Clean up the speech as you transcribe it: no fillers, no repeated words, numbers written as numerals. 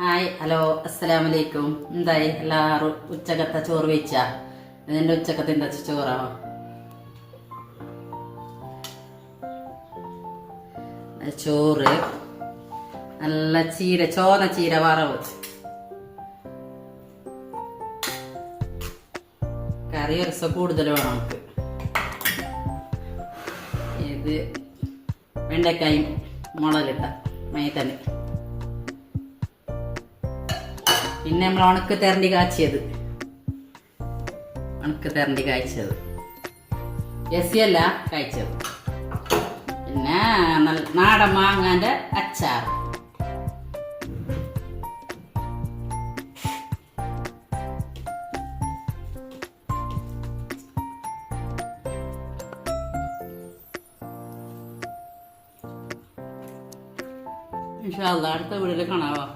Hi hello അസ്സലാമലൈക്കും. എന്തായി എല്ലാവരും ഉച്ചക്കത്തെ ചോറ് വെച്ചാ? ഇതിൻ്റെ ഉച്ചക്കത്തെ എന്താ ചോറാണോ? ചോറ് നല്ല ചീര, ചോന്ന ചീര വറവ്, കറി ഒരു ദിവസം കൂടുതൽ വേണം നമുക്ക്. ഇത് വെണ്ടക്കായും മുളകിട്ട മൈതന്നെ, പിന്നെ നമ്മൾ ഉണക്ക് തെരണ്ടി കാച്ചിയത്, ജെസ്സിയല്ല കായ്ച്ചത്, പിന്നെ നാടൻ മാങ്ങാന്റെ അച്ചാർ. ഇൻഷാ അല്ലാഹ് അടുത്ത വീട്ടിൽ കാണാവോ.